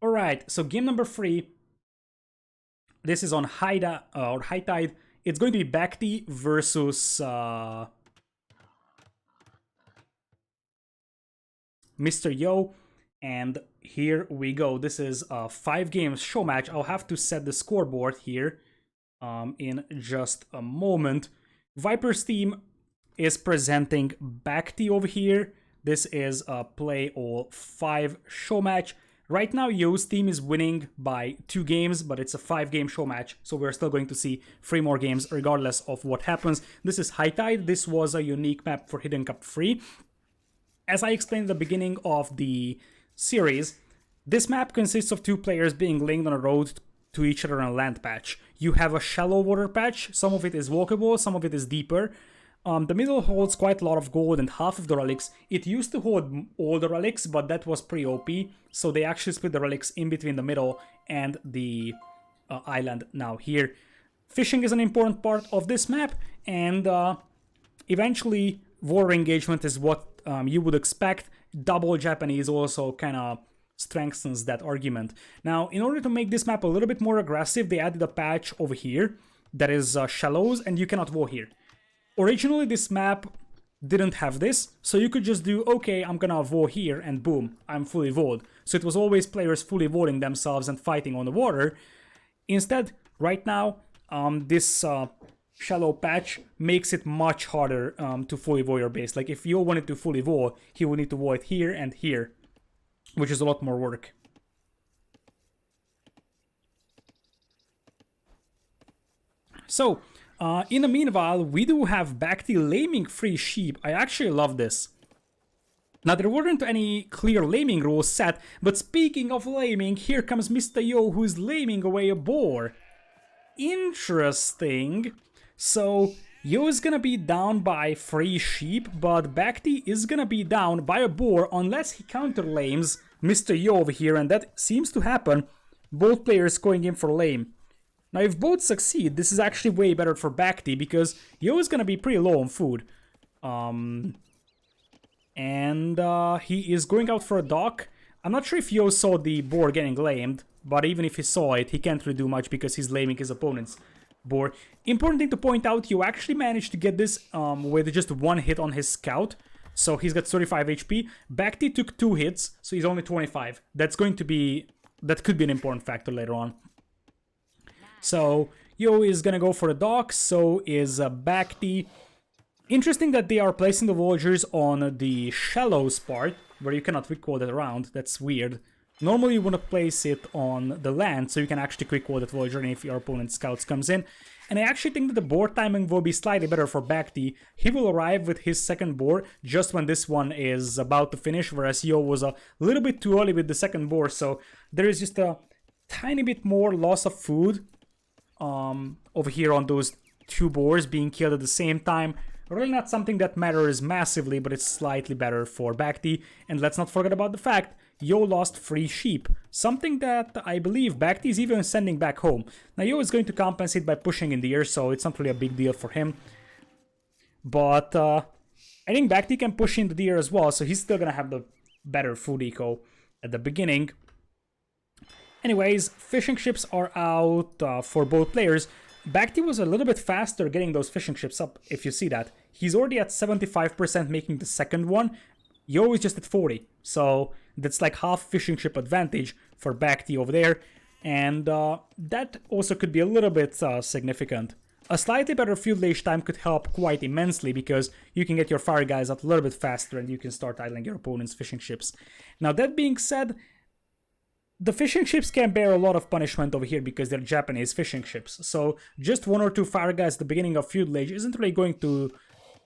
Alright, so game number 3. This is on High Tide. It's going to be BacT versus Mr. Yo. And here we go. This is a 5 games show match. I'll have to set the scoreboard here in just a moment. Viper's team is presenting BacT over here. This is a play all 5 show match. Right now, Yo's team is winning by 2 games, but it's a 5-game show match, so we're still going to see 3 more games regardless of what happens. This is High Tide. This was a unique map for Hidden Cup 3. As I explained at the beginning of the series, this map consists of 2 players being linked on a road to each other on a land patch. You have a shallow water patch, some of it is walkable, some of it is deeper. The middle holds quite a lot of gold and half of the relics. It used to hold all the relics, but that was pretty OP, so they actually split the relics in between the middle and the island now here. Fishing is an important part of this map, and eventually water engagement is what you would expect. Double Japanese also kind of strengthens that argument. Now, in order to make this map a little bit more aggressive, they added a patch over here that is shallows, and you cannot wall here. Originally, this map didn't have this, so you could just do, okay, I'm gonna wall here, and boom, I'm fully walled. So it was always players fully walling themselves and fighting on the water. Instead, right now, this shallow patch makes it much harder to fully wall your base. Like, if you wanted to fully wall, he would need to wall it here and here, which is a lot more work. So, in the meanwhile, we do have BacT laming 3 sheep. I actually love this. Now, there weren't any clear laming rules set, but speaking of laming, here comes Mr. Yo, who's laming away a boar. Interesting. So, Yo is gonna be down by 3 sheep, but BacT is gonna be down by a boar unless he counter lames Mr. Yo over here, and that seems to happen. Both players going in for lame. Now, if both succeed, this is actually way better for BacT because Yo is gonna be pretty low on food. He is going out for a dock. I'm not sure if Yo saw the boar getting lamed, but even if he saw it, he can't really do much because he's laming his opponent's boar. Important thing to point out, Yo actually managed to get this with just 1 hit on his scout. So he's got 35 HP. BacT took 2 hits, so he's only 25. That could be an important factor later on. So, Yo is gonna go for a dock, so is BacT. Interesting that they are placing the villagers on the shallows part, where you cannot quick wall that around. That's weird. Normally you want to place it on the land, so you can actually quick wall that villager if your opponent's scouts comes in. And I actually think that the boar timing will be slightly better for BacT. He will arrive with his second boar just when this one is about to finish, whereas Yo was a little bit too early with the second boar, so there is just a tiny bit more loss of food over here on those 2 boars being killed at the same time. Really not something that matters massively, but it's slightly better for BacT. And let's not forget about the fact Yo lost 3 sheep, something that I believe BacT is even sending back home. Now Yo is going to compensate by pushing in the air, so it's not really a big deal for him. But I think BacT can push into the air as well, so he's still gonna have the better food eco at the beginning. Anyways, fishing ships are out for both players. BacT was a little bit faster getting those fishing ships up, if you see that. He's already at 75% making the second one. Yo is just at 40, so that's like half fishing ship advantage for BacT over there. And that also could be a little bit significant. A slightly better field age time could help quite immensely because you can get your fire guys out a little bit faster and you can start idling your opponent's fishing ships. Now, that being said, the fishing ships can bear a lot of punishment over here because they're Japanese fishing ships. So just 1 or 2 fire guys at the beginning of feudal age isn't really going to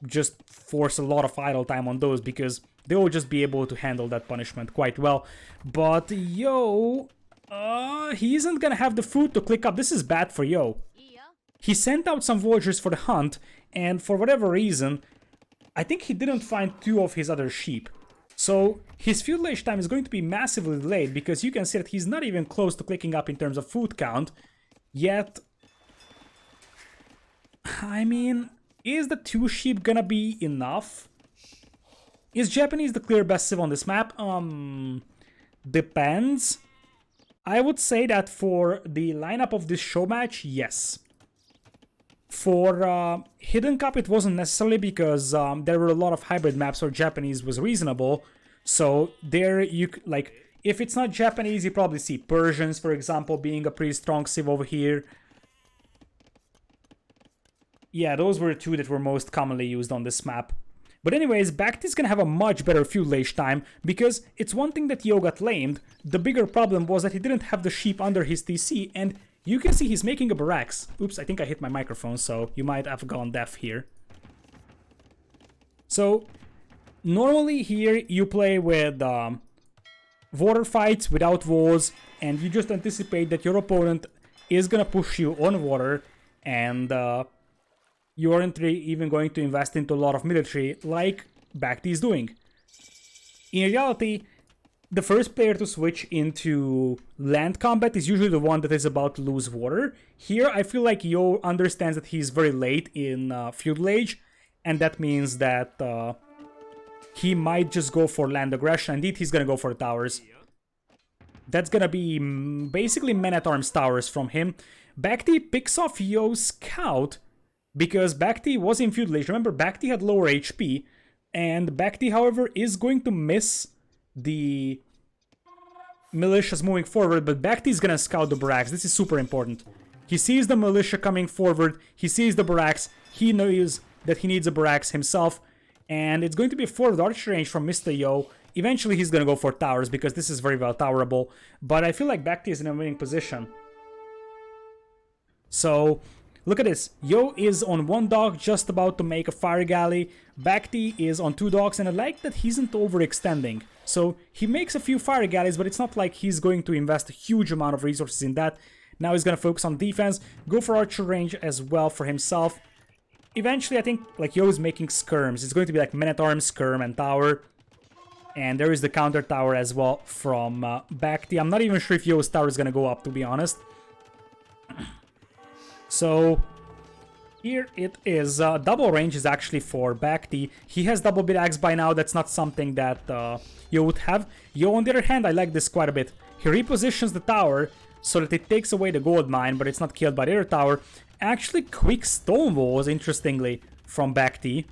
just force a lot of idle time on those because they will just be able to handle that punishment quite well. But Yo, he isn't gonna have the food to click up. This is bad for Yo. He sent out some villagers for the hunt, and for whatever reason, I think he didn't find 2 of his other sheep. So his feudal age time is going to be massively delayed because you can see that he's not even close to clicking up in terms of food count. Yet, I mean, is the 2 sheep gonna be enough? Is Japanese the clear best civ on this map? Depends. I would say that for the lineup of this show match, yes. For Hidden Cup, it wasn't necessarily because there were a lot of hybrid maps where Japanese was reasonable. So there you like, if it's not Japanese, you probably see Persians, for example, being a pretty strong civ over here. Yeah, those were two that were most commonly used on this map. But anyways, BacT is gonna have a much better Feudal Age time, because it's one thing that Yo got lamed. The bigger problem was that he didn't have the sheep under his TC, and you can see he's making a barracks. Oops, I think I hit my microphone, so you might have gone deaf here. So, normally here you play with water fights without walls, and you just anticipate that your opponent is gonna push you on water, and you aren't really even going to invest into a lot of military like BacT is doing. In reality, the first player to switch into land combat is usually the one that is about to lose water. Here, I feel like Yo understands that he's very late in Feudal Age, and that means that he might just go for land aggression. Indeed, he's gonna go for towers. That's gonna be basically men-at-arms towers from him. BacT picks off Yo's scout, because BacT was in Feudal Age. Remember, BacT had lower HP, and BacT, however, is going to miss the militias moving forward, but BacT is gonna scout the barracks. This is super important. He sees the militia coming forward, he sees the barracks, he knows that he needs a barracks himself, and it's going to be a forward archer range from Mr. Yo. Eventually he's gonna go for towers, because this is very well towerable, but I feel like BacT is in a winning position. So, look at this. Yo is on one dock, just about to make a fire galley. BacT is on two docks, and I like that he isn't overextending. So he makes a few fire galleys, but it's not like he's going to invest a huge amount of resources in that. Now he's going to focus on defense, go for archer range as well for himself. Eventually, I think like Yo is making skirms. It's going to be like men-at-arms, skirm, and tower. And there is the counter tower as well from BacT. I'm not even sure if Yo's tower is going to go up, to be honest. So here it is. Double range is actually for BacT. He has double bit axe by now. That's not something that Yo would have. Yo, on the other hand, I like this quite a bit. He repositions the tower so that it takes away the gold mine, but it's not killed by the other tower. Actually, quick stone walls, interestingly, from BacT.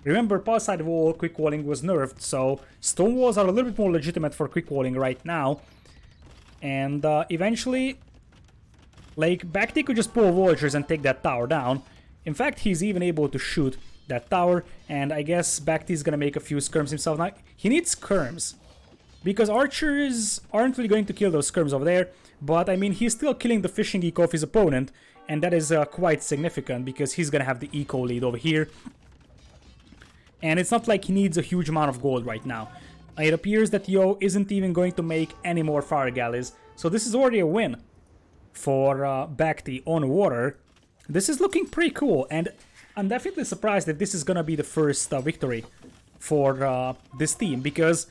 Remember, pulside wall, quick walling was nerfed, so stone walls are a little bit more legitimate for quick walling right now. And eventually, like, BacT could just pull vultures and take that tower down. In fact, he's even able to shoot that tower, and I guess BacT is gonna make a few skirms himself. Now, he needs skirms, because archers aren't really going to kill those skirms over there, but I mean, he's still killing the fishing eco of his opponent, and that is quite significant, because he's gonna have the eco lead over here. And it's not like he needs a huge amount of gold right now. It appears that Yo isn't even going to make any more fire galleys, so this is already a win for BacT on water. This is looking pretty cool, and I'm definitely surprised if this is gonna be the first victory for this team, because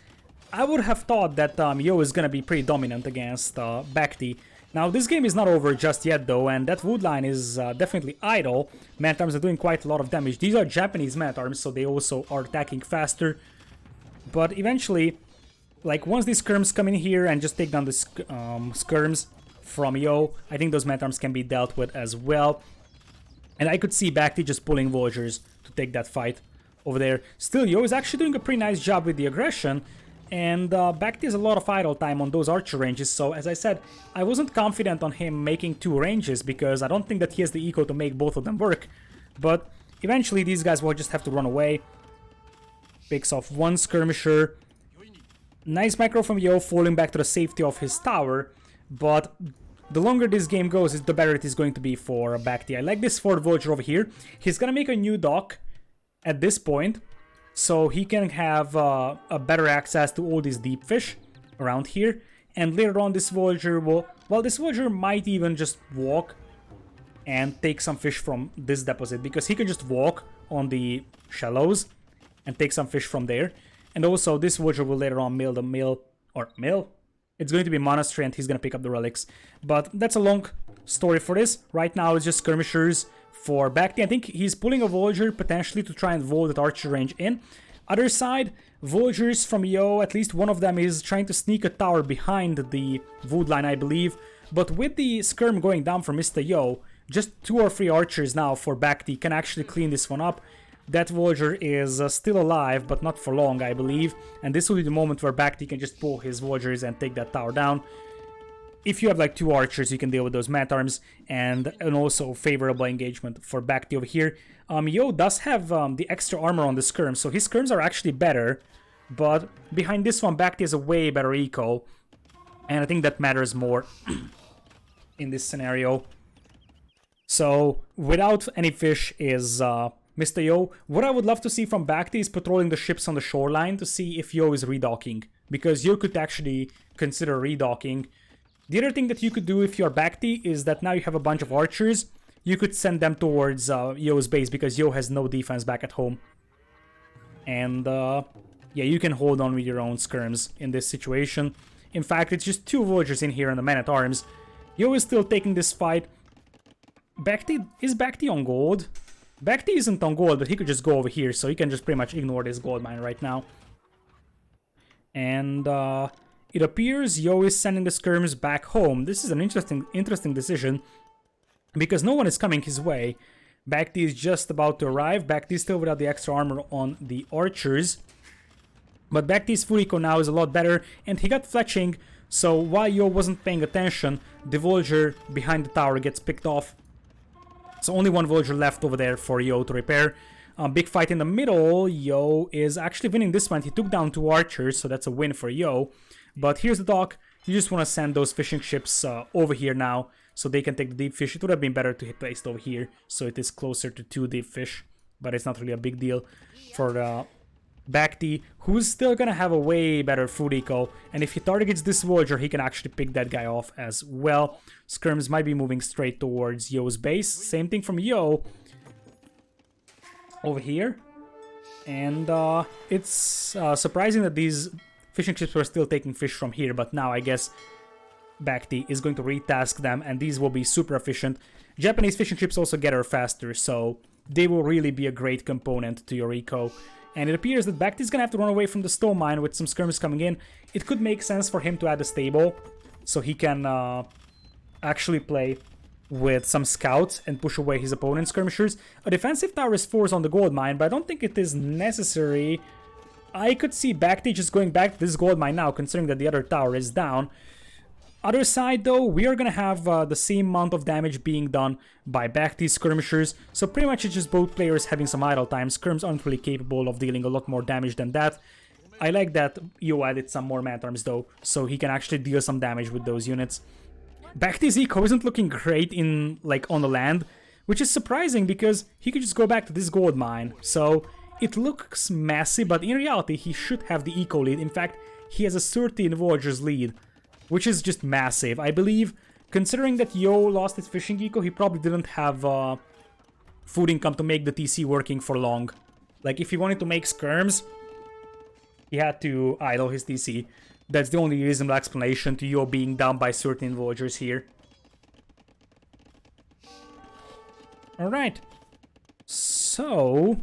I would have thought that Yo is gonna be pretty dominant against BacT. Now, this game is not over just yet, though, and that wood line is definitely idle. Man-at-arms are doing quite a lot of damage. These are Japanese man-at-arms, so they also are attacking faster. But eventually, like, once these skirms come in here and just take down the skirms from Yo, I think those man-at-arms can be dealt with as well. And I could see BacT just pulling vultures to take that fight over there. Still, Yo is actually doing a pretty nice job with the aggression. And BacT has a lot of idle time on those archer ranges, so as I said, I wasn't confident on him making two ranges, because I don't think that he has the eco to make both of them work. But eventually these guys will just have to run away. Picks off one skirmisher. Nice micro from Yo, falling back to the safety of his tower. But the longer this game goes, the better it is going to be for BacT. I like this Fort Vulture over here. He's gonna make a new dock at this point, so he can have a better access to all these deep fish around here. And later on, this Vulture will... Well, this Vulture might even just walk and take some fish from this deposit, because he can just walk on the shallows and take some fish from there. And also, this Vulture will later on mill the mill... Or mill? It's going to be monastery, and he's going to pick up the relics. But that's a long story for this. Right now, it's just skirmishers for BacT. I think he's pulling a Vulture potentially to try and roll that archer range in. Other side, villagers from Yo, at least one of them is trying to sneak a tower behind the wood line, I believe. But with the skirm going down for Mr. Yo, just 2 or 3 archers now for BacT can actually clean this one up. That villager is still alive, but not for long, I believe. And this will be the moment where BacT can just pull his villagers and take that tower down. If you have like 2 archers, you can deal with those man-at-arms, and also favorable engagement for BacT over here. Yo does have the extra armor on the skirm, so his skirms are actually better. But behind this one, BacT has a way better eco. And I think that matters more in this scenario. So, without any fish is Mr. Yo. What I would love to see from BacT is patrolling the ships on the shoreline to see if Yo is redocking. Because Yo could actually consider redocking. The other thing that you could do if you're BacT is that now you have a bunch of archers. You could send them towards Yo's base because Yo has no defense back at home. And yeah, you can hold on with your own skirms in this situation. In fact, it's just 2 villagers in here and the man-at-arms. Yo is still taking this fight. Is BacT on gold? BacT isn't on gold, but he could just go over here, so he can just pretty much ignore this gold mine right now. And it appears Yo is sending the skirms back home. This is an interesting decision, because no one is coming his way. BacT is just about to arrive. BacT is still without the extra armor on the archers. But BacT's food eco now is a lot better, and he got fletching, so while Yo wasn't paying attention, the villager behind the tower gets picked off. So only 1 villager left over there for Yo to repair. Big fight in the middle. Yo is actually winning this one. He took down 2 archers, so that's a win for Yo. But here's the dock. You just want to send those fishing ships over here now, so they can take the deep fish. It would have been better to be placed over here, so it is closer to 2 deep fish. But it's not really a big deal for BacT, who's still gonna have a way better food eco. And if he targets this villager, he can actually pick that guy off as well. Skirms might be moving straight towards Yo's base. Same thing from Yo over here. And it's surprising that these fishing ships were still taking fish from here, but now I guess BacT is going to retask them, and these will be super efficient. Japanese fishing ships also get her faster, so they will really be a great component to your eco. And it appears that BacT is going to have to run away from the stone mine with some skirms coming in. It could make sense for him to add a stable, so he can actually play with some scouts and push away his opponent's skirmishers. A defensive tower is forced on the gold mine, but I don't think it is necessary. I could see BacT just going back to this gold mine now, considering that the other tower is down. Other side though, we are gonna have the same amount of damage being done by BacT skirmishers, so pretty much it's just both players having some idle time. Skirms aren't really capable of dealing a lot more damage than that. I like that Yo added some more man-at-arms though, so he can actually deal some damage with those units. BacT's eco isn't looking great in on the land, which is surprising because he could just go back to this gold mine. So it looks messy, but in reality he should have the eco lead. In fact, he has a 13 villagers lead, which is just massive. I believe, considering that Yo lost his fishing eco, he probably didn't have food income to make the TC working for long. Like, if he wanted to make skirms, he had to idle his TC. That's the only reasonable explanation to Yo being down by 13 villagers here. Alright. So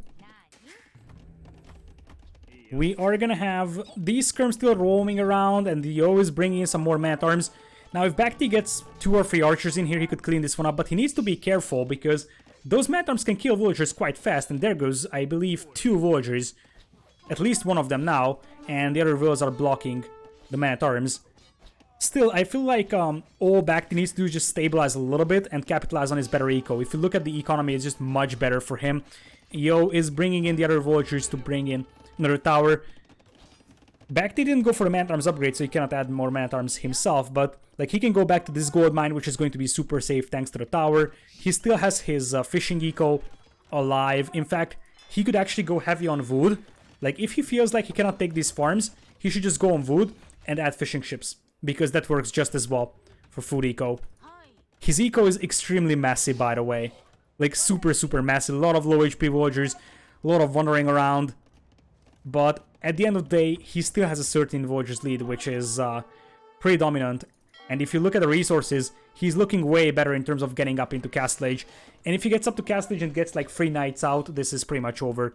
we are gonna have these skirms still roaming around, and the Yo is bringing in some more man-at-arms. Now, if BacT gets 2 or 3 archers in here, he could clean this one up, but he needs to be careful because those man-at-arms can kill villagers quite fast, and there goes, I believe, 2 villagers. At least one of them now, and the other villagers are blocking the man-at-arms. Still, I feel like all BacT needs to do is just stabilize a little bit and capitalize on his better eco. If you look at the economy, it's just much better for him. Yo is bringing in the other villagers to bring in another tower. BacT didn't go for the man-at-arms upgrade, so he cannot add more man-at-arms himself, but like he can go back to this gold mine, which is going to be super safe thanks to the tower. He still has his fishing eco alive. In fact, he could actually go heavy on wood. Like, if he feels like he cannot take these farms, he should just go on wood and add fishing ships, because that works just as well for food eco. His eco is extremely messy, by the way. Like, super messy. A lot of low HP villagers, a lot of wandering around. But at the end of the day, he still has a 13 villagers lead, which is pretty dominant. And if you look at the resources, he's looking way better in terms of getting up into Castle Age. And if he gets up to Castle Age and gets like 3 knights out, this is pretty much over.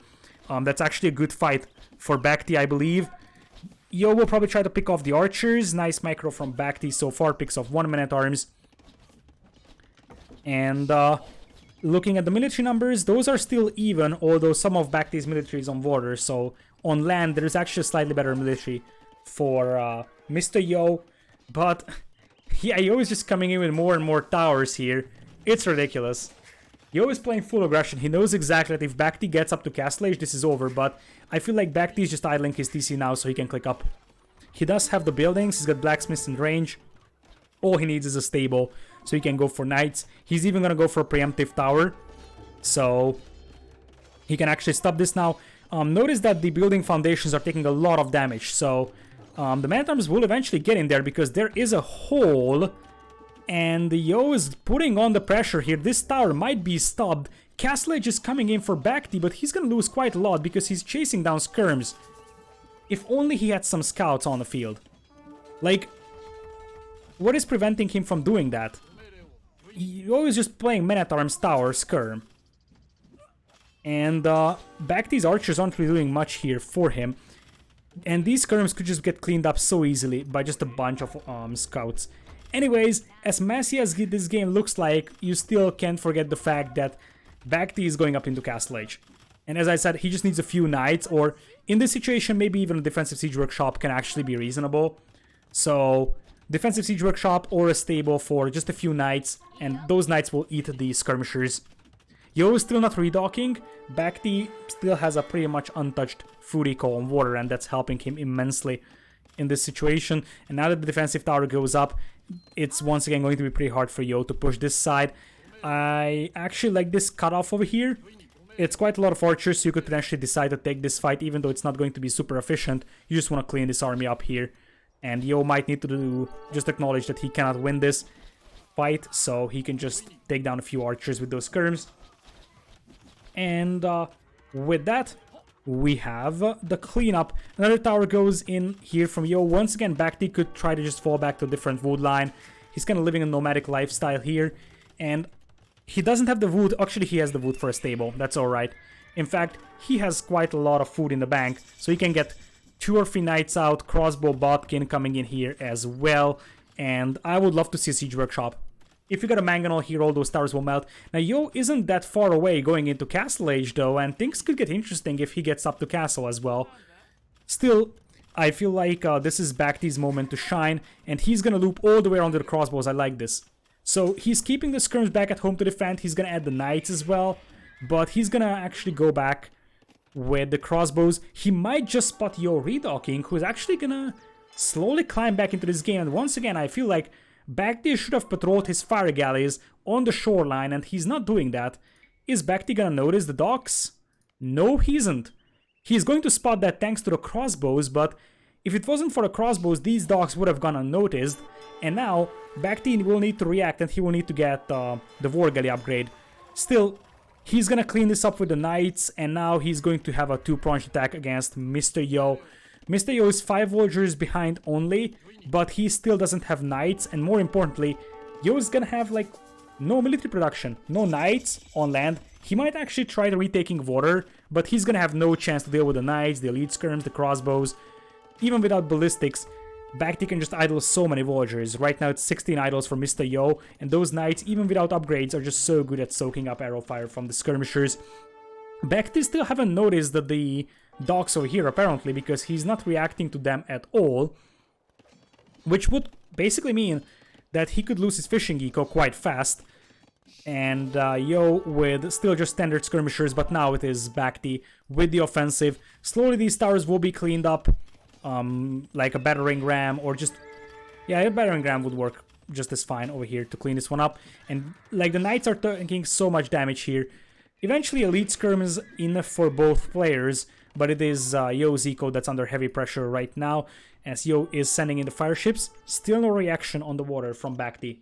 That's actually a good fight for BacT, I believe. Yo will probably try to pick off the archers. Nice micro from BacT so far. Picks off 1 man-at-arms. And looking at the military numbers, those are still even, although some of BacT's military is on water. So on land, there's actually a slightly better military for Mr. Yo. But yeah, Yo is just coming in with more and more towers here. It's ridiculous. Yo is playing full aggression. He knows exactly that if BacT gets up to Castle Age, this is over. But I feel like BacT is just idling his TC now so he can click up. He does have the buildings. He's got blacksmiths in range. All he needs is a stable, so he can go for knights. He's even going to go for a preemptive tower, so he can actually stop this now. Notice that the building foundations are taking a lot of damage, so the man-at-arms will eventually get in there because there is a hole, and Yo is putting on the pressure here. This tower might be stopped. Castle Age is coming in for BacT, but he's going to lose quite a lot because he's chasing down skirms. If only he had some scouts on the field. Like, what is preventing him from doing that? Yo is just playing man-at-arms tower skirm. And BacT's archers aren't really doing much here for him. And these skirms could just get cleaned up so easily by just a bunch of scouts. Anyways, as messy as this game looks like, you still can't forget the fact that BacT is going up into Castle Age. And as I said, he just needs a few knights, or in this situation, maybe even a defensive siege workshop can actually be reasonable. So, defensive siege workshop or a stable for just a few knights, and those knights will eat the skirmishers. Yo is still not redocking. BacT still has a pretty much untouched food eco on water, and that's helping him immensely in this situation. And now that the defensive tower goes up, it's once again going to be pretty hard for Yo to push this side. I actually like this cutoff over here. It's quite a lot of archers, so you could potentially decide to take this fight, even though it's not going to be super efficient. You just want to clean this army up here. And Yo might need to just acknowledge that he cannot win this fight, so he can just take down a few archers with those skirms. And with that, we have the cleanup. Another tower goes in here from Yo. Once again, BacT could try to just fall back to a different wood line. He's kind of living a nomadic lifestyle here. And he doesn't have the wood. Actually, he has the wood for a stable. That's alright. In fact, he has quite a lot of food in the bank. So he can get 2 or 3 knights out. Crossbow Botkin coming in here as well. And I would love to see a siege workshop. If you got a mangonel here, all those towers will melt. Now, Yo isn't that far away going into Castle Age, though, and things could get interesting if he gets up to Castle as well. Still, I feel like this is BacT's moment to shine, and he's gonna loop all the way around to the crossbows. I like this. So, he's keeping the skirms back at home to defend. He's gonna add the knights as well, but he's gonna actually go back with the crossbows. He might just spot Yo redocking, who's actually gonna slowly climb back into this game, and once again, I feel like BacT should have patrolled his fire galleys on the shoreline, and he's not doing that. Is BacT gonna notice the docks? No, he isn't. He's going to spot that thanks to the crossbows, but if it wasn't for the crossbows, these docks would have gone unnoticed. And now, BacT will need to react, and he will need to get the war galley upgrade. Still, he's gonna clean this up with the knights, and now he's going to have a 2-pronged attack against Mr. Yo. Mr. Yo is 5 villagers behind only, but he still doesn't have knights, and more importantly, Yo is gonna have like no military production, no knights on land. He might actually try the retaking water, but he's gonna have no chance to deal with the knights, the elite skirms, the crossbows. Even without ballistics, BacT can just idle so many villagers. Right now it's 16 idles for Mr. Yo, and those knights, even without upgrades, are just so good at soaking up arrow fire from the skirmishers. BacT still haven't noticed that the docks over here, apparently, because he's not reacting to them at all, which would basically mean that he could lose his fishing eco quite fast. And Yo with still just standard skirmishers, but now it is BacT with the offensive. Slowly these towers will be cleaned up, like a battering ram, or just... yeah, a battering ram would work just as fine over here to clean this one up. And like the knights are taking so much damage here. Eventually elite skirm is enough for both players, but it is Yo's eco that's under heavy pressure right now, as Yo is sending in the fire ships. Still no reaction on the water from BacT.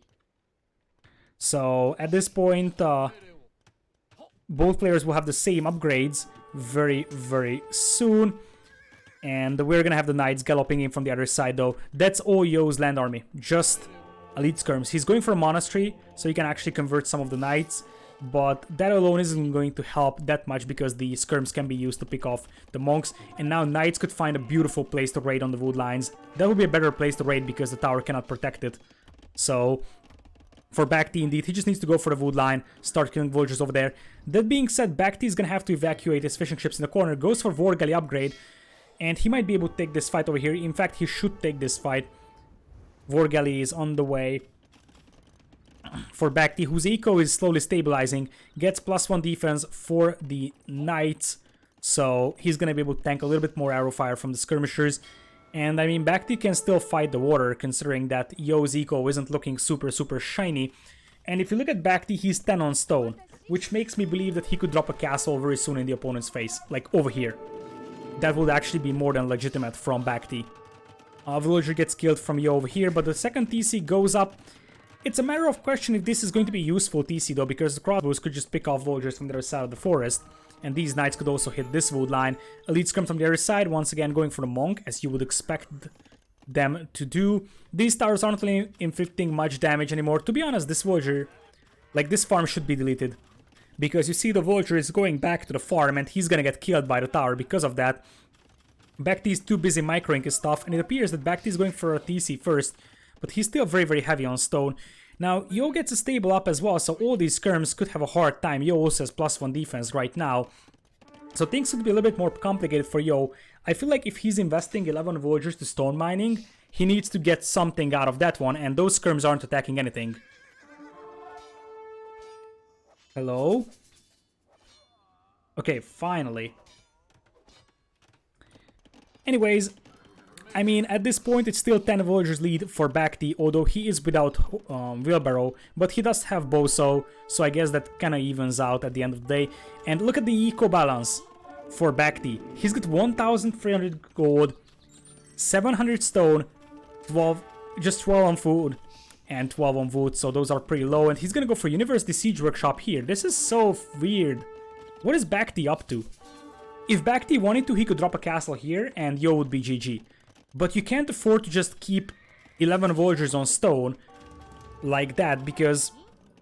So at this point, both players will have the same upgrades very, very soon. And we're gonna have the knights galloping in from the other side, though. That's all Yo's land army. Just elite skirms. He's going for a monastery, so he can actually convert some of the knights, but that alone isn't going to help that much because the skirms can be used to pick off the monks, and now knights could find a beautiful place to raid on the wood lines. That would be a better place to raid because the tower cannot protect it. So for BacT, indeed, he just needs to go for the wood line, start killing villagers over there. That being said, BacT is going to have to evacuate his fishing ships in the corner, goes for Vorgali upgrade, and he might be able to take this fight over here. In fact, he should take this fight. Vorgali is on the way for BacT, whose eco is slowly stabilizing, gets +1 defense for the knights, so he's going to be able to tank a little bit more arrow fire from the skirmishers. And I mean, BacT can still fight the water, considering that Yo's eco isn't looking super shiny. And if you look at BacT, he's 10 on stone, which makes me believe that he could drop a castle very soon in the opponent's face, like over here. That would actually be more than legitimate from BacT. A villager gets killed from Yo over here, but the second TC goes up. It's a matter of question if this is going to be useful TC though, because the crossbows could just pick off villagers from the other side of the forest, and these knights could also hit this wood line. Elites come from the other side, once again going for the monk, as you would expect them to do. These towers aren't really inflicting much damage anymore. To be honest, this villager, like this farm should be deleted, because you see the villager is going back to the farm and he's gonna get killed by the tower because of that. BacT is too busy microing his stuff, and it appears that BacT is going for a TC first, but he's still very heavy on stone. Now, Yo gets a stable up as well, so all these skirms could have a hard time. Yo also has +1 defense right now, so things could be a little bit more complicated for Yo. I feel like if he's investing 11 villagers to stone mining, he needs to get something out of that one, and those skirms aren't attacking anything. Hello? Okay, finally. Anyways, I mean, at this point, it's still 10 villagers lead for BacT, although he is without wheelbarrow, but he does have boso, so I guess that kind of evens out at the end of the day. And look at the eco balance for BacT. He's got 1,300 gold, 700 stone, 12 on food, and 12 on wood, so those are pretty low. And he's gonna go for University Siege Workshop here. This is so weird. What is BacT up to? If BacT wanted to, he could drop a castle here, and Yo would be GG. But you can't afford to just keep 11 villagers on stone like that, because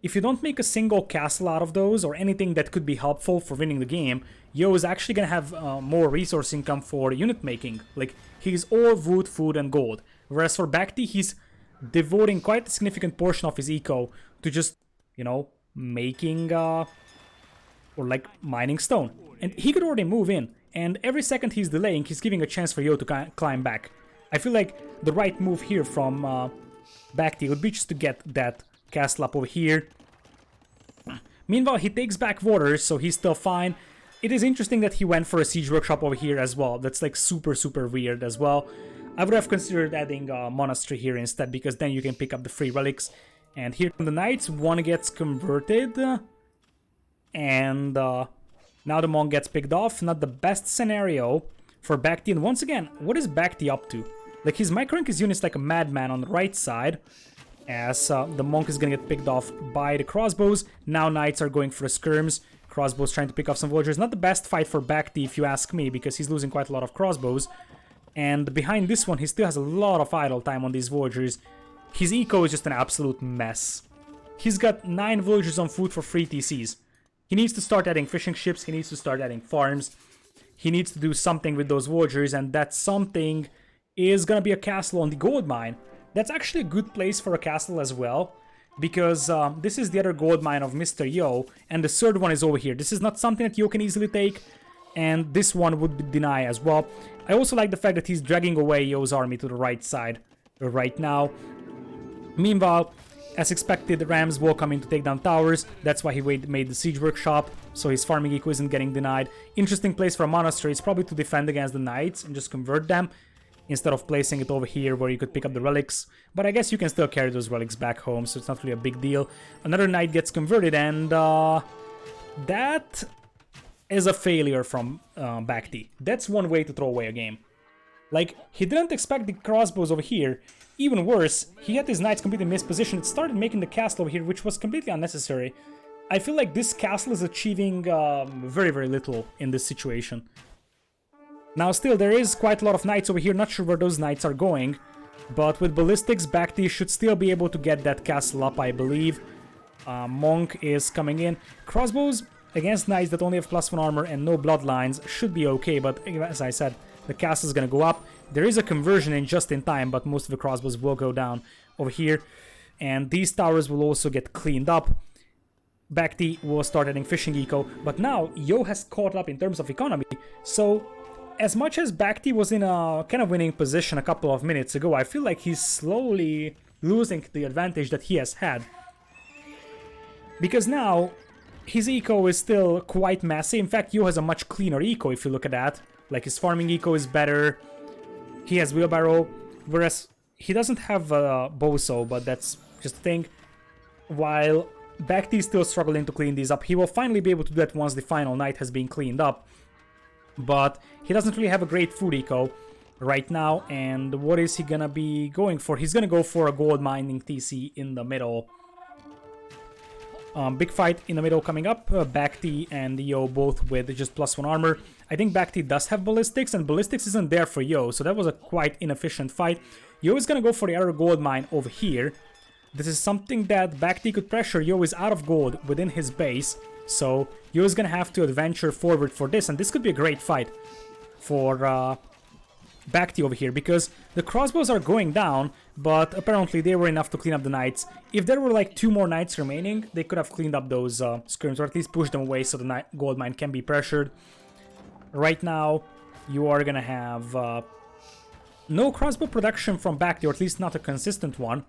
if you don't make a single castle out of those, or anything that could be helpful for winning the game, Yo is actually gonna have more resource income for unit making. Like, he's all wood, food, and gold. Whereas for BacT, he's devoting quite a significant portion of his eco to just, you know, making, or like mining stone. And he could already move in, and every second he's delaying, he's giving a chance for Yo to climb back. I feel like the right move here from BacT would be just to get that castle up over here. Meanwhile, he takes back water, so he's still fine. It is interesting that he went for a siege workshop over here as well. That's like super weird as well. I would have considered adding a monastery here instead, because then you can pick up the free relics. And here come the knights, one gets converted, and now the monk gets picked off. Not the best scenario for BacT. And once again, what is BacT up to? Like, he's microing his units like a madman on the right side, as the monk is gonna get picked off by the crossbows. Now knights are going for the skirms. Crossbows trying to pick off some villagers. Not the best fight for BacT, if you ask me, because he's losing quite a lot of crossbows. And behind this one, he still has a lot of idle time on these villagers. His eco is just an absolute mess. He's got 9 villagers on food for 3 TCs. He needs to start adding fishing ships, he needs to start adding farms. He needs to do something with those villagers, and that something is gonna be a castle on the gold mine. That's actually a good place for a castle as well, because this is the other gold mine of Mr. Yo, and the third one is over here. This is not something that Yo can easily take, and this one would deny as well. I also like the fact that he's dragging away Yo's army to the right side right now. Meanwhile, as expected, the Rams will come in to take down towers. That's why he made the siege workshop, so his farming eco isn't getting denied. Interesting place for a monastery is probably to defend against the knights and just convert them, instead of placing it over here where you could pick up the relics. But I guess you can still carry those relics back home, so it's not really a big deal. Another knight gets converted, and that is a failure from BacT. That's one way to throw away a game. Like, he didn't expect the crossbows over here. Even worse, he had his knights completely mispositioned. It started making the castle over here, which was completely unnecessary. I feel like this castle is achieving very little in this situation. Now still, there is quite a lot of knights over here. Not sure where those knights are going. But with ballistics, BacT should still be able to get that castle up, I believe. Monk is coming in. Crossbows against knights that only have +1 armor and no bloodlines should be okay, but as I said, the castle is gonna go up. There is a conversion in just in time, but most of the crossbows will go down over here. And these towers will also get cleaned up. BacT will start adding fishing eco, but now Yo has caught up in terms of economy. So as much as BacT was in a kind of winning position a couple of minutes ago, I feel like he's slowly losing the advantage that he has had. Because now his eco is still quite massive. In fact, Yo has a much cleaner eco if you look at that. Like his farming eco is better. He has wheelbarrow, whereas he doesn't have boso, but that's just a thing. While BacT is still struggling to clean these up. He will finally be able to do that once the final knight has been cleaned up. But he doesn't really have a great food eco right now. And what is he gonna be going for? He's gonna go for a gold mining TC in the middle. Big fight in the middle coming up. BacT and Yo both with just +1 armor. I think BacT does have ballistics, and ballistics isn't there for Yo, so that was a quite inefficient fight. Yo is gonna go for the other gold mine over here. This is something that BacT could pressure. Yo is out of gold within his base, so Yo is gonna have to adventure forward for this, and this could be a great fight for BacT over here, because the crossbows are going down, but apparently they were enough to clean up the knights. If there were like 2 more knights remaining, they could have cleaned up those skirms, or at least pushed them away so the gold mine can be pressured. Right now, you are gonna have no crossbow production from BacT, or at least not a consistent one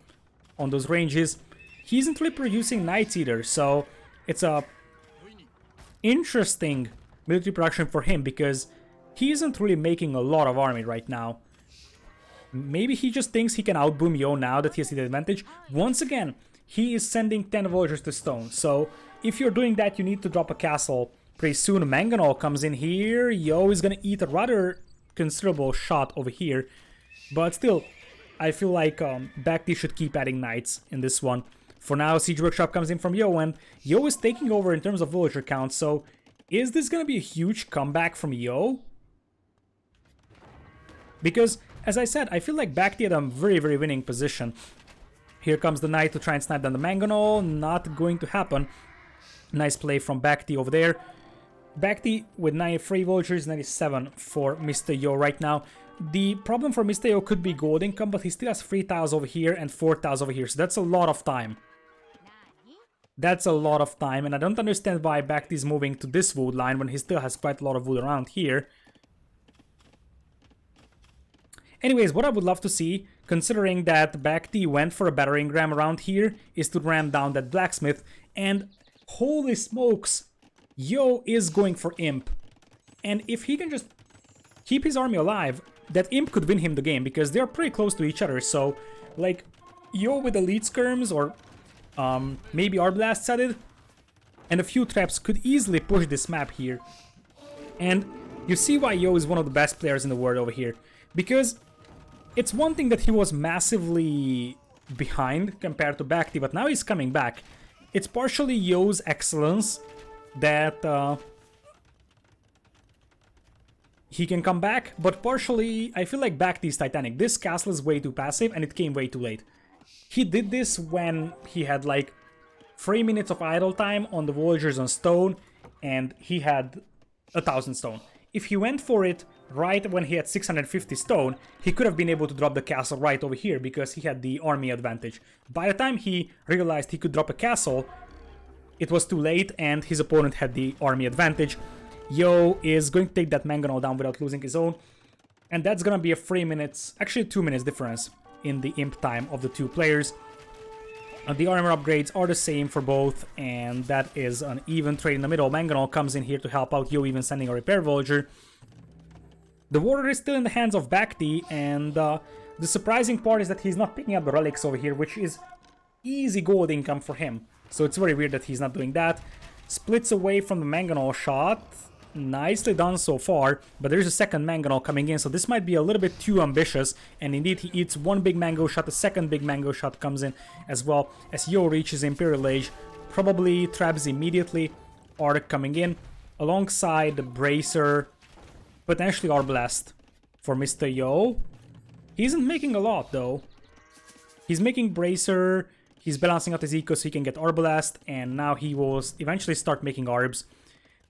on those ranges. He isn't really producing knights either, so it's a interesting military production for him, because he isn't really making a lot of army right now. Maybe he just thinks he can outboom Yo now that he has the advantage. Once again, he is sending 10 villagers to stone, so if you're doing that, you need to drop a castle pretty soon. Mangonel comes in here. Yo is gonna eat a rather considerable shot over here, but still, I feel like BacT should keep adding knights in this one. For now, Siege Workshop comes in from Yo, and Yo is taking over in terms of villager count, so is this gonna be a huge comeback from Yo? Because, as I said, I feel like BacT had a very, very winning position. Here comes the knight to try and snipe down the Mangonel. Not going to happen. Nice play from BacT over there. BacT with 93 villagers, 97 for Mr. Yo right now. The problem for Mr. Yo could be gold income, but he still has 3 tiles over here and 4 tiles over here, so that's a lot of time. That's a lot of time, and I don't understand why BacT is moving to this wood line when he still has quite a lot of wood around here. Anyways, what I would love to see, considering that BacT went for a battering ram around here, is to ram down that blacksmith, and holy smokes, Yo is going for Imp. And if he can just keep his army alive, that Imp could win him the game, because they're pretty close to each other, so, like, Yo with elite skirms, or maybe Arblasts added, and a few traps could easily push this map here. And you see why Yo is one of the best players in the world over here, because it's one thing that he was massively behind compared to BacT, but now he's coming back. It's partially Yo's excellence that he can come back, but partially I feel like BacT is Titanic. This castle is way too passive and it came way too late. He did this when he had like 3 minutes of idle time on the villagers on stone, and he had 1,000 stone. If he went for it right when he had 650 stone, he could have been able to drop the castle right over here because he had the army advantage. By the time he realized he could drop a castle, it was too late and his opponent had the army advantage. Yo is going to take that Mangonel down without losing his own, and that's gonna be a 3 minutes, actually 2 minutes difference in the imp time of the two players. The armor upgrades are the same for both, and that is an even trade in the middle. Mangonel comes in here to help out Yo, even sending a repair villager. The water is still in the hands of BacT, and the surprising part is that he's not picking up the relics over here, which is easy gold income for him. So it's very weird that he's not doing that. Splits away from the Mangonel shot. Nicely done so far, but there's a second Mangonel coming in, so this might be a little bit too ambitious, and indeed he eats one big mango shot, the second big mango shot comes in as well as Yo reaches Imperial Age. Probably traps immediately are coming in, alongside the Bracer, potentially Arblast for Mr. Yo. He isn't making a lot, though. He's making Bracer, he's balancing out his eco so he can get Arbalest, and now he will eventually start making Arbs.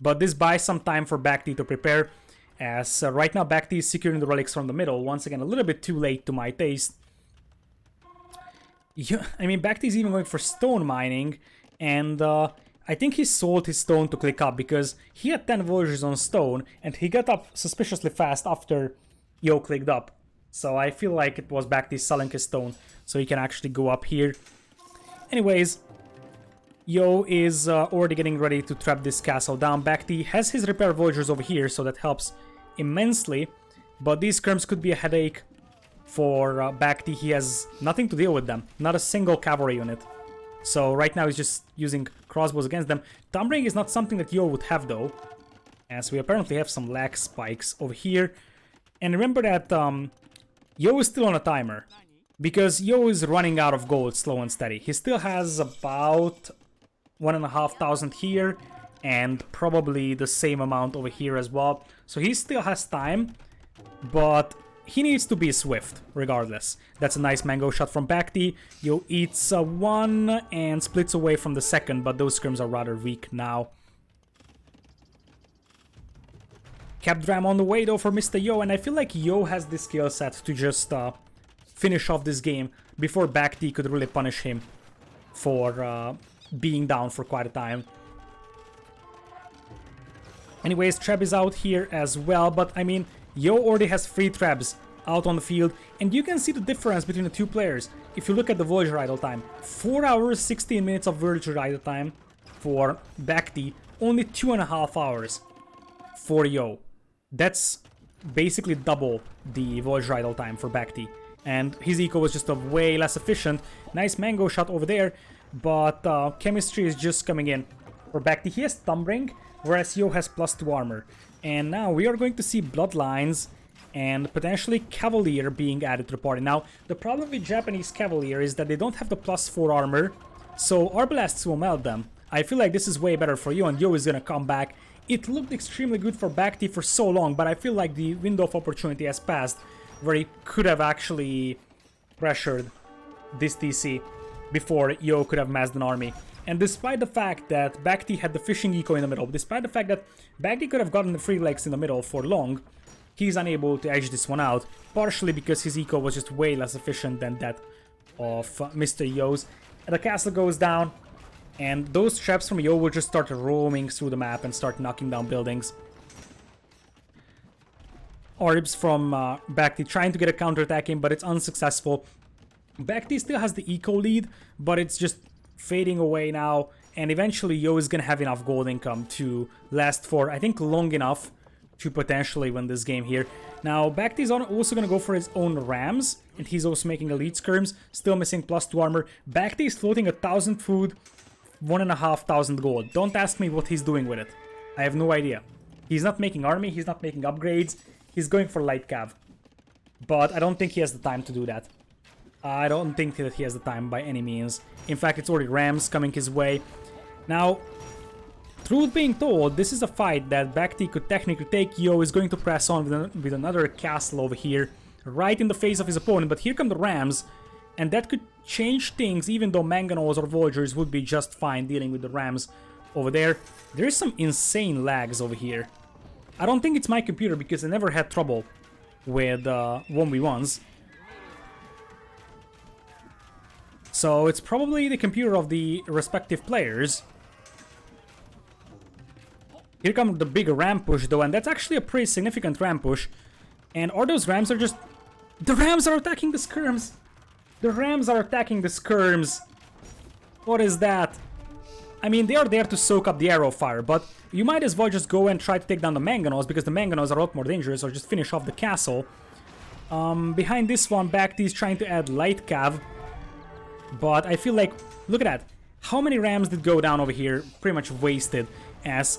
But this buys some time for BacT to prepare, as right now BacT is securing the relics from the middle. Once again, a little bit too late to my taste. Yeah, I mean, BacT is even going for stone mining, and I think he sold his stone to click up because he had 10 villagers on stone, and he got up suspiciously fast after Yo clicked up. So I feel like it was BacT selling his stone, so he can actually go up here. Anyways, Yo is already getting ready to trap this castle down. BacT has his repair villagers over here, so that helps immensely. But these skirms could be a headache for BacT. He has nothing to deal with them, not a single cavalry unit. So right now he's just using crossbows against them. Tumbling is not something that Yo would have though, as we apparently have some lag spikes over here. And remember that Yo is still on a timer, because Yo is running out of gold slow and steady. He still has about 1,500 here, and probably the same amount over here as well. So he still has time, but he needs to be swift, regardless. That's a nice mango shot from BacT. Yo eats one and splits away from the second, but those scrims are rather weak now. Cap Dram on the way though for Mr. Yo, and I feel like Yo has the skill set to just finish off this game before BacT could really punish him for being down for quite a time. Anyways, Treb is out here as well, but I mean, Yo already has 3 Trebs out on the field, and you can see the difference between the two players. If you look at the villager idle time, 4 hours, 16 minutes of villager idle time for BacT, only 2.5 hours for Yo. That's basically double the villager idle time for BacT. And his eco was just a way less efficient. Nice mango shot over there, but chemistry is just coming in for BacT. He has Thumbring, whereas Yo has +2 armor. And now we are going to see Bloodlines and potentially Cavalier being added to the party. Now, the problem with Japanese Cavalier is that they don't have the +4 armor, so Arbalasts will melt them. I feel like this is way better for Yo, and Yo is gonna come back. It looked extremely good for BacT for so long, but I feel like the window of opportunity has passed where he could have actually pressured this TC before Yo could have massed an army. And despite the fact that BacT had the fishing eco in the middle, despite the fact that BacT could have gotten the free legs in the middle for long, he's unable to edge this one out, partially because his eco was just way less efficient than that of Mr. Yo's. And the castle goes down, and those traps from Yo will just start roaming through the map and start knocking down buildings. Orbs from BacT trying to get a counterattack in, but it's unsuccessful. BacT still has the eco lead, but it's just fading away now, and eventually Yo is gonna have enough gold income to last for, I think, long enough to potentially win this game here. Now, BacT is also gonna go for his own rams, and he's also making elite skirms, still missing +2 armor. BacT is floating 1,000 food, 1,500 gold. Don't ask me what he's doing with it. I have no idea. He's not making army, he's not making upgrades, he's going for light cav. But I don't think he has the time to do that. I don't think that he has the time by any means. In fact, it's already rams coming his way. Now, truth being told, this is a fight that BacT could technically take. Yo is going to press on with another castle over here, right in the face of his opponent. But here come the rams, and that could change things, even though mangonels or villagers would be just fine dealing with the rams over there. There is some insane lags over here. I don't think it's my computer, because I never had trouble with 1v1s. So it's probably the computer of the respective players. Here comes the big ram push though, and that's actually a pretty significant ram push. And are those rams are just... The rams are attacking the skirms! The rams are attacking the skirms! What is that? I mean, they are there to soak up the arrow fire, but you might as well just go and try to take down the mangonels, because the mangonels are a lot more dangerous, or just finish off the castle. Behind this one, BacT is trying to add light cav. But I feel like, look at that, how many rams did go down over here? Pretty much wasted, as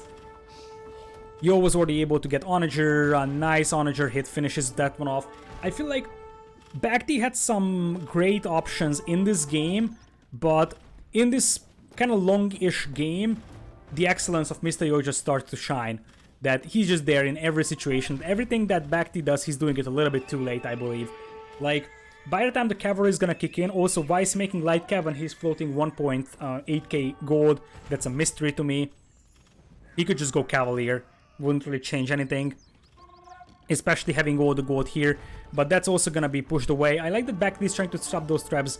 Yo was already able to get onager, a nice onager hit finishes that one off. I feel like BacT had some great options in this game, but in this kind of long-ish game, the excellence of Mr. Yo just starts to shine. That he's just there in every situation. Everything that BacT does, he's doing it a little bit too late, I believe. Like, by the time the cavalry is gonna kick in, also why is he making light cav and he's floating 1.8k gold? That's a mystery to me. He could just go cavalier, wouldn't really change anything. Especially having all the gold here, but that's also gonna be pushed away. I like that BacT is trying to stop those traps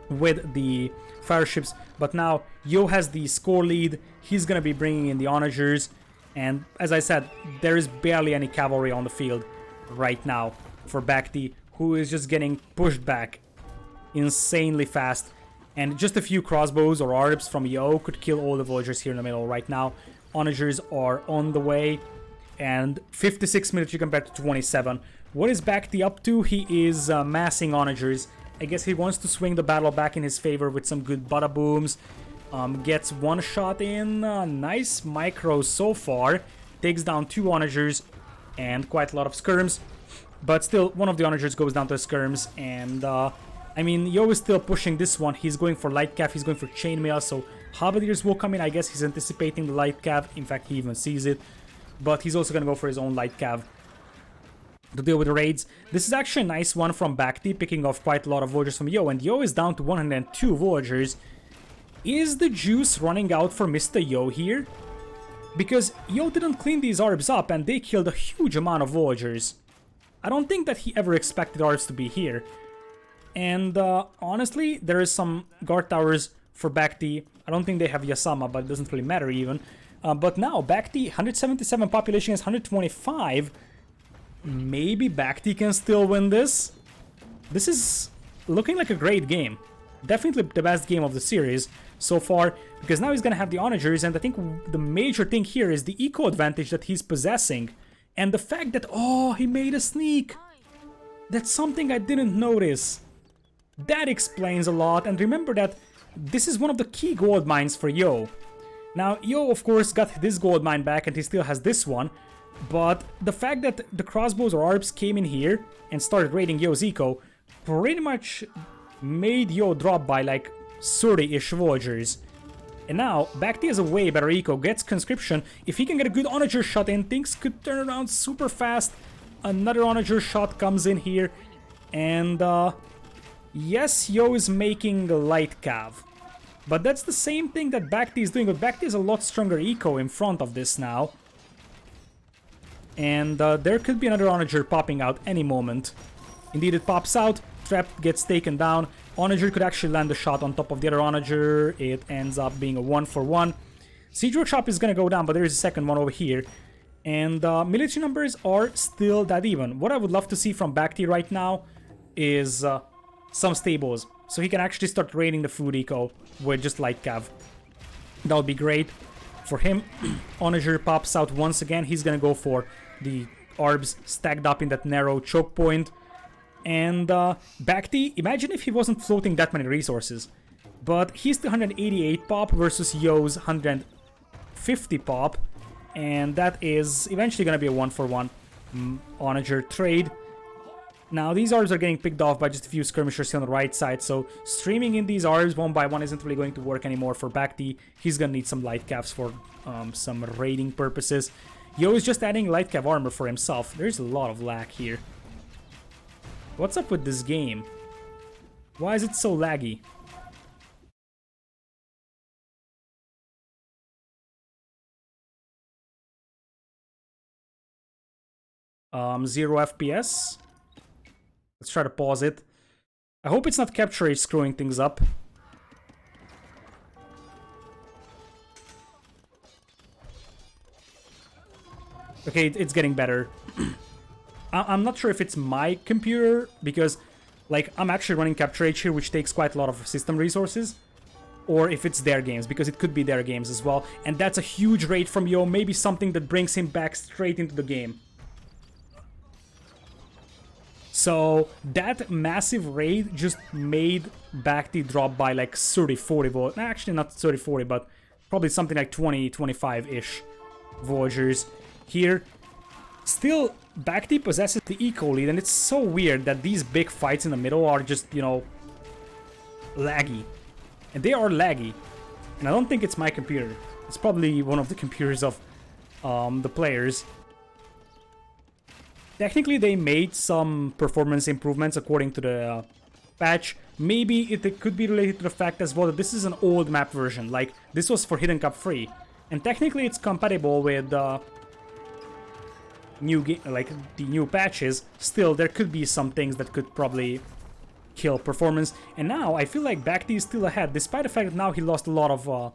with the fire ships, but now Yo has the score lead. He's gonna be bringing in the onagers, and as I said, there is barely any cavalry on the field right now for BacT, who is just getting pushed back insanely fast, and just a few crossbows or ARBs from Yo could kill all the villagers here in the middle right now. Onagers are on the way, and 56 military compared to 27. What is BacT up to? He is massing onagers. I guess he wants to swing the battle back in his favor with some good bada booms. Gets one shot in. Nice micro so far. Takes down 2 onagers and quite a lot of skirms. But still, one of the onagers goes down to skirms. And, I mean, Yo is still pushing this one. He's going for light cav. He's going for chainmail. So, halberdiers will come in. I guess he's anticipating the light cav. In fact, he even sees it. But he's also going to go for his own light cav to deal with the raids. This is actually a nice one from BacT, picking off quite a lot of villagers from Yo. And Yo is down to 102 villagers. Is the juice running out for Mr. Yo here? Because Yo didn't clean these ARBs up and they killed a huge amount of villagers. I don't think that he ever expected ARBs to be here. And honestly, there is some guard towers for BacT. I don't think they have Yasama, but it doesn't really matter even. But now, BacT, 177 population is 125. Maybe BacT can still win this. This is looking like a great game. Definitely the best game of the series so far, because now he's gonna have the onagers, and I think the major thing here is the eco advantage that he's possessing. And the fact that, oh, he made a sneak. That's something I didn't notice. That explains a lot, and remember that this is one of the key gold mines for Yo. Now, Yo, of course, got this gold mine back, and he still has this one. But the fact that the crossbows or ARBs came in here and started raiding Yo's eco pretty much made Yo drop by like 30-ish villagers. And now, BacT has a way better eco, gets conscription. If he can get a good onager shot in, things could turn around super fast. Another onager shot comes in here. And yes, Yo is making light cav. But that's the same thing that BacT is doing, but BacT is a lot stronger eco in front of this now. And there could be another onager popping out any moment. Indeed, it pops out, trap gets taken down. Onager could actually land a shot on top of the other onager. It ends up being a 1-for-1. Siege workshop is gonna go down, but there is a second one over here. And military numbers are still that even. What I would love to see from BacT right now is some stables. So he can actually start raiding the food eco with just light cav. That would be great for him. Onager pops out once again. He's gonna go for the ARBs stacked up in that narrow choke point. And BacT, imagine if he wasn't floating that many resources. But he's the 188 pop versus Yo's 150 pop. And that is eventually gonna be a 1-for-1 onager trade. Now, these ARBs are getting picked off by just a few skirmishers here on the right side, so streaming in these ARBs one by one isn't really going to work anymore for BacT. He's gonna need some light cavs for some raiding purposes. Yo is just adding light cav armor for himself. There's a lot of lag here. What's up with this game? Why is it so laggy? Zero FPS. Let's try to pause it. I hope it's not capture rate screwing things up. Okay, it's getting better. I'm not sure if it's my computer, because, like, I'm actually running capture rate here, which takes quite a lot of system resources. Or if it's their games, because it could be their games as well. And that's a huge raid from Yo, maybe something that brings him back straight into the game. So, that massive raid just made BacT drop by like 30-40 volt. Actually, not 30-40, but probably something like 20-25-ish villagers here. Still, BacT possesses the eco lead, and it's so weird that these big fights in the middle are just, you know, laggy. And they are laggy. And I don't think it's my computer. It's probably one of the computers of the players. Technically, they made some performance improvements according to the patch. Maybe it could be related to the fact as well that this is an old map version. Like, this was for Hidden Cup 3. And technically, it's compatible with the new patches. Still, there could be some things that could probably kill performance. And now, I feel like BacT is still ahead, despite the fact that now he lost a lot of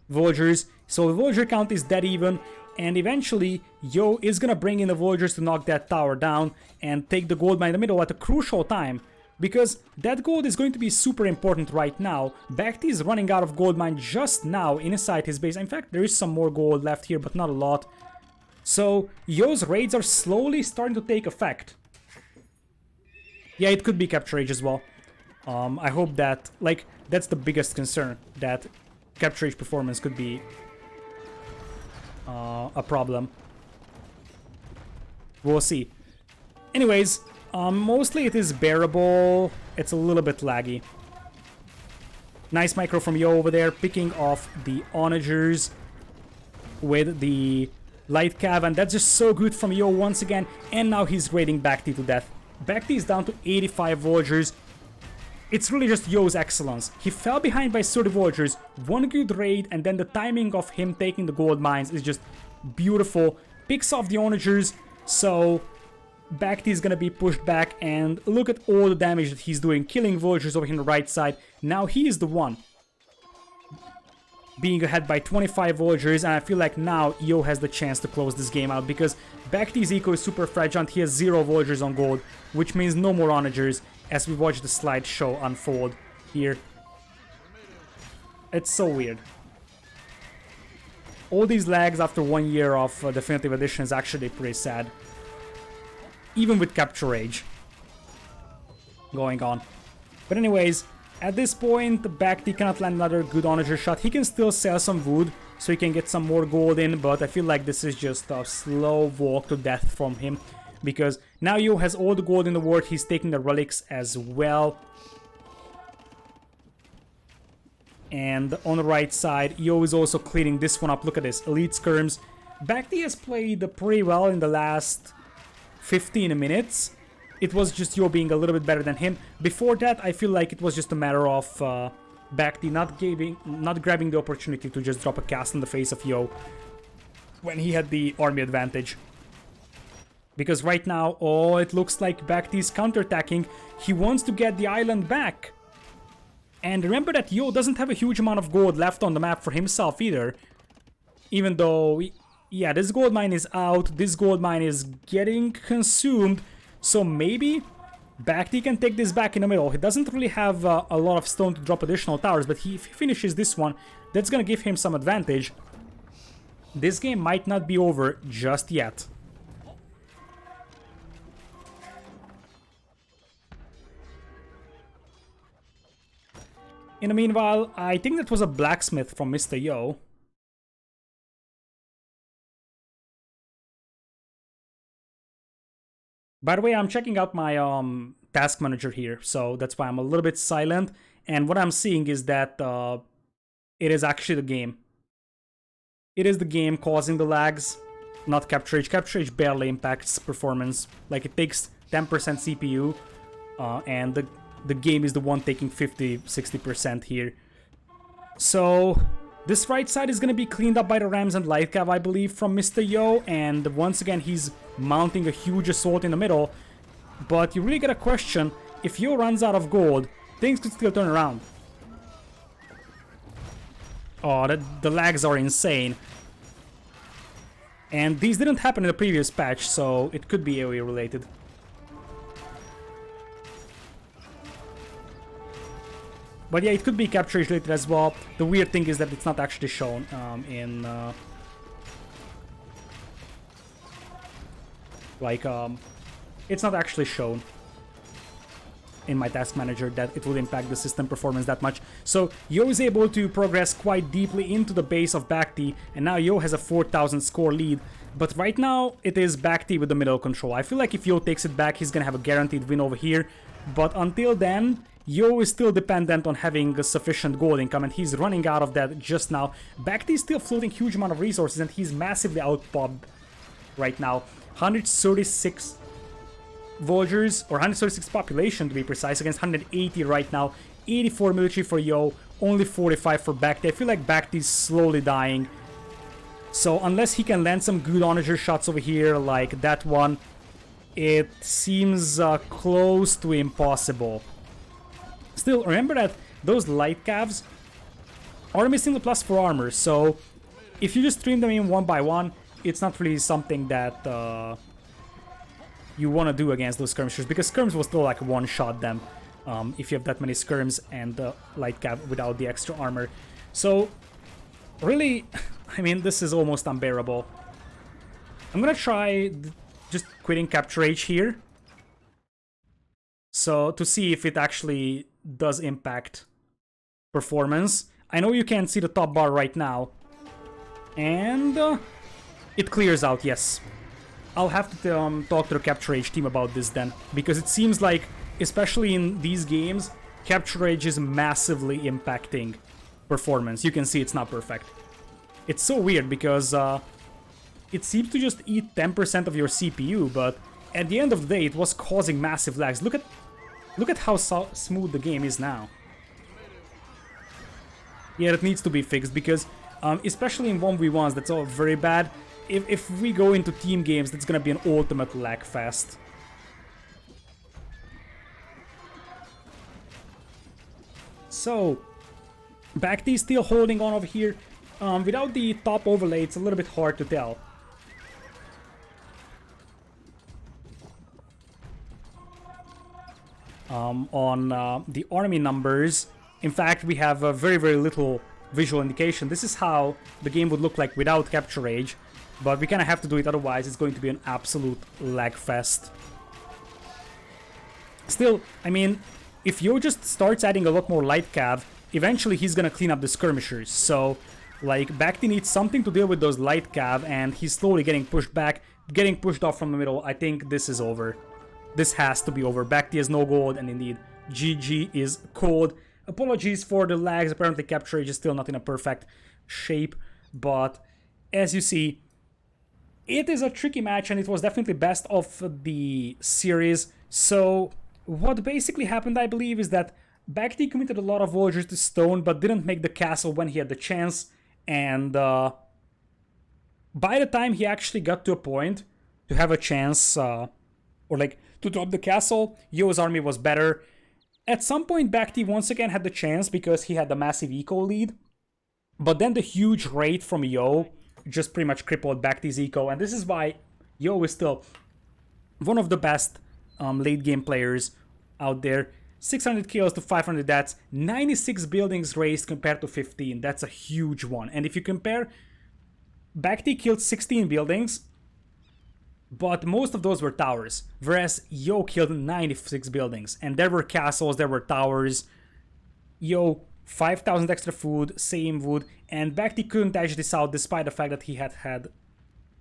villagers. So the villager count is dead even. And eventually, Yo is gonna bring in the villagers to knock that tower down and take the gold mine in the middle at a crucial time. Because that gold is going to be super important right now. BacT is running out of gold mine just now inside his base. In fact, there is some more gold left here, but not a lot. So, Yo's raids are slowly starting to take effect. Yeah, it could be capture age as well. I hope that, like, that's the biggest concern, that capture age performance could be a problem. We'll see. Anyways, mostly it is bearable. It's a little bit laggy. Nice micro from Yo over there, picking off the onagers with the light cav, and that's just so good from Yo once again. And now he's raiding BacT to death. BacT is down to 85 villagers. It's really just Yo's excellence. He fell behind by 30 villagers, one good raid, and then the timing of him taking the gold mines is just beautiful. Picks off the onagers, so BacT is gonna be pushed back, and look at all the damage that he's doing, killing villagers over here on the right side. Now he is the one being ahead by 25 villagers, and I feel like now Yo has the chance to close this game out, because BacT's eco is super fragile and he has 0 villagers on gold, which means no more onagers, as we watch the slideshow unfold here. It's so weird. All these lags after 1 year of Definitive Edition is actually pretty sad. Even with capture rage going on. But anyways, at this point, BacT cannot land another good onager shot. He can still sell some wood, so he can get some more gold in, but I feel like this is just a slow walk to death from him. Because now Yo has all the gold in the world, he's taking the relics as well. And on the right side, Yo is also cleaning this one up. Look at this, elite skirms. BacT has played pretty well in the last 15 minutes. It was just Yo being a little bit better than him. Before that, I feel like it was just a matter of BacT not grabbing the opportunity to just drop a cast in the face of Yo when he had the army advantage. Because right now, oh, it looks like BacT is counterattacking. He wants to get the island back. And remember that Yo doesn't have a huge amount of gold left on the map for himself either. Even though, yeah, this gold mine is out. This gold mine is getting consumed. So maybe BacT can take this back in the middle. He doesn't really have a lot of stone to drop additional towers, but if he finishes this one, that's gonna give him some advantage. This game might not be over just yet. In the meanwhile, I think that was a blacksmith from Mr. Yo. By the way, I'm checking out my task manager here, so that's why I'm a little bit silent. And what I'm seeing is that it is actually the game. It is the game causing the lags, not capture age. Capture age barely impacts performance. Like, it takes 10% CPU, and the game is the one taking 50-60% here. So this right side is going to be cleaned up by the Rams and Light Cav, I believe, from Mr. Yo. And once again, he's mounting a huge assault in the middle. But you really got to question, if Yo runs out of gold, things could still turn around. Oh, the lags are insane. And these didn't happen in the previous patch, so it could be AoE related. But yeah, it could be capture age related as well. The weird thing is that it's not actually shown it's not actually shown in my task manager that it would impact the system performance that much. So Yo is able to progress quite deeply into the base of BacT, and now Yo has a 4,000 score lead. But right now, it is BacT with the middle control. I feel like if Yo takes it back, he's gonna have a guaranteed win over here. But until then, Yo is still dependent on having a sufficient gold income, and he's running out of that just now. BacT is still floating huge amount of resources, and he's massively outpopped right now. 136 villagers, or 136 population to be precise, against 180 right now. 84 military for Yo, only 45 for BacT. I feel like BacT is slowly dying. So unless he can land some good onager shots over here, like that one, it seems close to impossible. Still, remember that those light cavs are missing the +4 armor, so if you just stream them in one by one, it's not really something that you want to do against those skirmishers, because skirms will still like one-shot them if you have that many skirms and light cav without the extra armor. So really, I mean, this is almost unbearable. I'm gonna try just quitting Capture Age here, so to see if it actually does impact performance. I know you can't see the top bar right now, and it clears out, yes. I'll have to talk to the Capture Age team about this then, because it seems like, especially in these games, Capture Age is massively impacting performance. You can see it's not perfect. It's so weird because it seems to just eat 10% of your CPU, but at the end of the day, it was causing massive lags. Look at how smooth the game is now. Yeah, it needs to be fixed because, especially in 1v1s, that's all very bad. If we go into team games, that's gonna be an ultimate lag fest. So, BacT is still holding on over here. Without the top overlay, it's a little bit hard to tell. On the army numbers, in fact, we have very, very little visual indication. This is how the game would look like without Capture Age, but we kind of have to do it, otherwise it's going to be an absolute lag fest. Still, I mean, if Yo just starts adding a lot more light cav, eventually he's gonna clean up the skirmishers. So, like, BacT needs something to deal with those light cav, and he's slowly getting pushed back, getting pushed off from the middle. I think this is over. This has to be over. BacT has no gold, and indeed, GG is cold. Apologies for the lags. Apparently, Capture Age is still not in a perfect shape, but as you see, it is a tricky match, and it was definitely best of the series. So, what basically happened, I believe, is that BacT committed a lot of villagers to stone, but didn't make the castle when he had the chance, and by the time he actually got to a point to have a chance, or like, to drop the castle, Yo's army was better. At some point, BacT once again had the chance because he had the massive eco lead, but then the huge raid from Yo just pretty much crippled BacT's eco, and this is why Yo is still one of the best late game players out there. 600 kills to 500 deaths, 96 buildings raised compared to 15. That's a huge one. And if you compare, BacT killed 16 buildings, but most of those were towers, whereas Yo killed 96 buildings, and there were castles, there were towers. Yo, 5,000 extra food, same wood, and BacT couldn't edge this out despite the fact that he had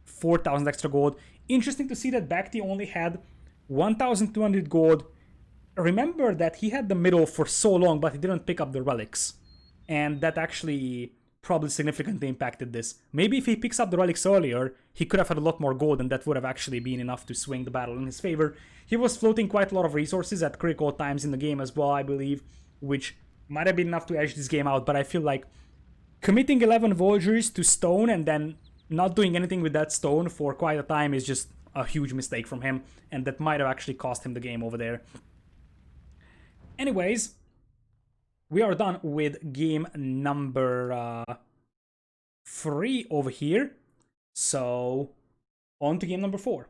4,000 extra gold. Interesting to see that BacT only had 1,200 gold. Remember that he had the middle for so long, but he didn't pick up the relics, and that actually probably significantly impacted this. Maybe if he picks up the relics earlier, he could have had a lot more gold, and that would have actually been enough to swing the battle in his favor. He was floating quite a lot of resources at critical times in the game as well, I believe, which might have been enough to edge this game out, but I feel like committing 11 villagers to stone and then not doing anything with that stone for quite a time is just a huge mistake from him, and that might have actually cost him the game over there. Anyways, we are done with game number 3 over here. So, on to game number 4.